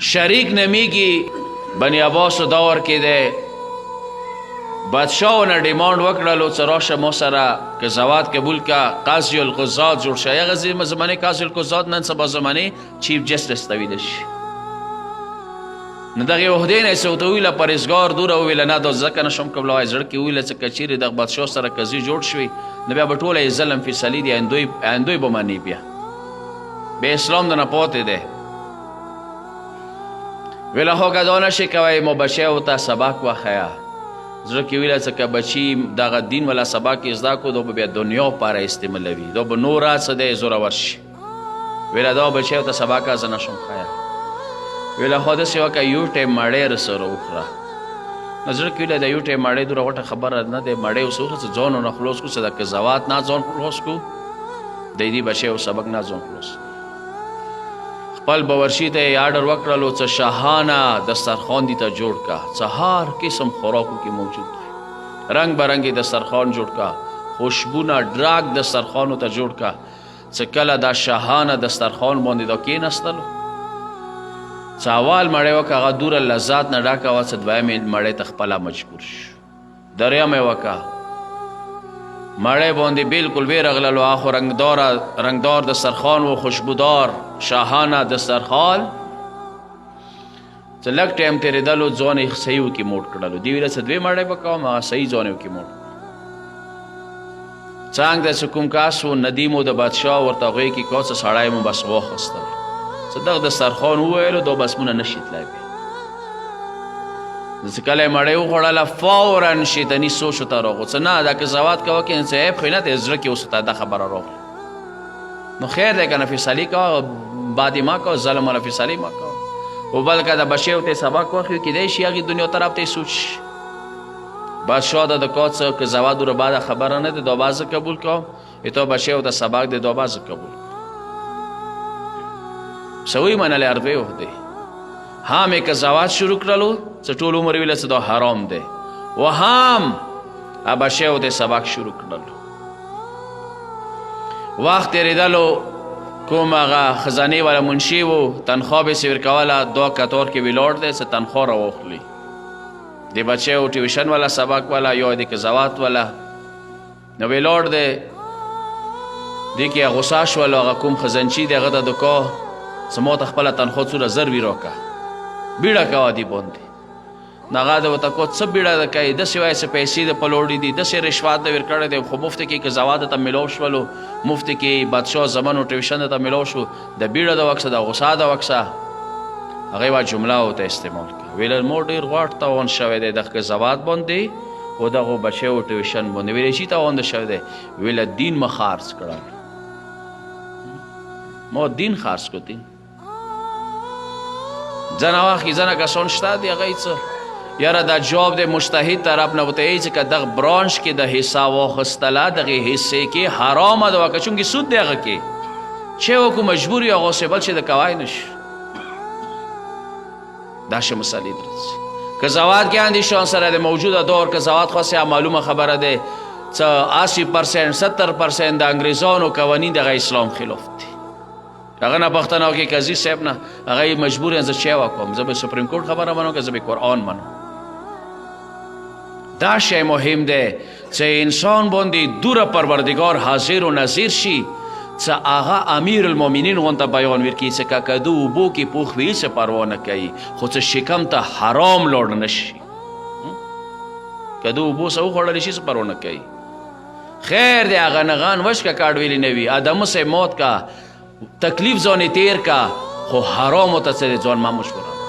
شریک نمیږي بني عباسو دور کې دی بادشاهونه ډیمانډ وکړلو چې راشه مو سره که زوات قبول کا قاضي القضات جوړ شي. هغه زمانې قاضي القضات نن سبا زمانې چیف جسټس ته ویلی شي. نو دغې عهدې نه یې څه ورته وویله پرهېزګار دوره وویله نه دا ځکه نه شم کولی زړه کې وویله چې که چیرې دغه بادشاه سره قضیې جوړ شوي نو بیا به ټوله یې ظلم فیصلې دي آیندوی به مني بیا اسلام د نه پاتې دی. ویله هو که دا نشي کوی مو بچیو ته سبق وښیه. زړه کې ویله چې که بچي دغه دین والا سبق یې زده کړو دا به بیا دنیا پاره استعمالوي دا به نوره څه دی زورور شي. ویله دا بچیو ته سبق زه نشم ښیه. ویله خو داسې وکړه یو ټیم مړۍ رسره وخوره. نو زړه کې ویله د یو ټیم مړۍ دومره غټه خبره نه دی مړۍ اوس وخوره چې ځان ونه خلاص کړو چې د قضاوت نه ځان خلاص کړو د دې بچیو سبق نه ځان خلاص خپل باورچي ته یې آرډر وکړلو چې شاهانه دسترخوان دې ته جوړ کا چې هر قسم خوراکو کې موجود وي رنګ برنګې دسترخوان جوړ کا خوشبونه ډراک دسترخوانو ته جوړ کا چې کله دا شاهانه دسترخوان باندې دا کېناستلو چې اول مړی وکړه هغه دوره لذات نه ډکه وه چې دویم یې مړی ته خپله مجبور شو. دریم یې وکړه مړی باندې بلکل ویرغللو هغه رنګدار دسترخوان و خوشبودار شاهانه دسترخوان چې لږ ټایم تېرېدلو ځان یې صحیح وکې موټ کړلو. دې ویله چې دوی مړی به کوم هغه صحیح ځان یې وکې موټ څنګ د چې کوم کس و ندیم و د بادشاه ورته هغوی کې کو چې سړی مو بس واخیستل چې دغه دسترخوان وویلو دا بس مونه نشي تلی پې چې کله یې مړۍ وخوړله فورا شیطاني سوچ ورته راغو چې نه دا قضاوت کوه که چې عیب خو یې نه دی زړه کې اوس ورته دا خبره راغله نو خیر دی که نه فیصلې کوه بادې مه کوه ظلم والا فیصلې مه کوه و بلکه د بچیو ته یې سبق واخلي کیدای شي هغې دنیا طرف ته یې سوچ شي. بادشاه دا د کا څه قضاوت دوره بعده خبره نه دی دا به زه قبول کوم تا بچیو ته سبق دی دا به زه قبول کوم. سوی منلی عربی عهدې هم یې قضاوت شروع کړلو چې ټول عمر ویله چې دا حرام دی و هم بچیو ته سبق شروع کړلو. وخت تېرېدلو کوم هغه خزانې والا منشي و تنخوا به یې ورکوله دا کتار کې ولاړ دی چې تنخوا راواخلي د بچیو ټیوشن والا سبق والا یا د قضاوت والا نو ولاړ دی دې کې غصه شول هغه کوم خزانچي دی هغه ته دکا چې ما ته خپله تنخوا څومره زر وي راکړه بیړه کوه دې باندې نو هغه د ورته کو څه بیړه ده کوي داسې وایي چې پیسې د پلوړي دي داسې رشوت د ورکړی دی خو مفتې کې قضاوت ته میلاو شولو مفتې کې بادشاه زمن و ټیوشن ته میلاو شو د بیړه د وکسه د غصه د وکسه هغې یوه جمله ورته استعمال کړه ویله ما ډېر غاټ تاوان شوی دی دغه قضاوت باندې و دغو بچیو ټیوشن باندې ویلې شي تاوان شوی دی ویله دین مه خرڅ کړل ما دین خرڅ کړو دین ځنه وخت کې ځنه کسان شته دي هغه څه یاره دا جواب دی مجتهد طرف نه ورته یي چې که دغه برانچ کې د حصه واخیستله دغې حصې کې حرامه ده وکه چونکې سود دی هغه کې چې وکړو مجبور یو هغسې بل چې د کوی نه شي داسې مسلې درځي. قضاوت کې اندیشان سره د موجوده دور قضاوت خاصه معلومه خبره ده چې 80% 70% د انګریزانو قوانین دغه اسلام خلاف دي. هغه نه پښتنه وکړي قاضي صاحب نه هغه یې مجبور یم زه چی وکړم زه به سپریم کورټ خبره منم که زه به قرآن منم. دا شی مهم دی چې انسان باندې دوره پروردگار حاضر و نظیر شي چې هغه امیر المؤمنین غونته بیان ورکړي چې که کدو اوبو کې پوخ وي څه پروا نه کوي خو چې شکم ته حرام لاړ نه شي کدو اوبو څه وخوړلی شي څه پروا نه کوي. خیر دی هغه نغان وشکه کاډ ویلی نه وي ادمه صاحب موت کا تکلیف ځانې تیر کا خو حرامو ته څه دی ځان مه مشوره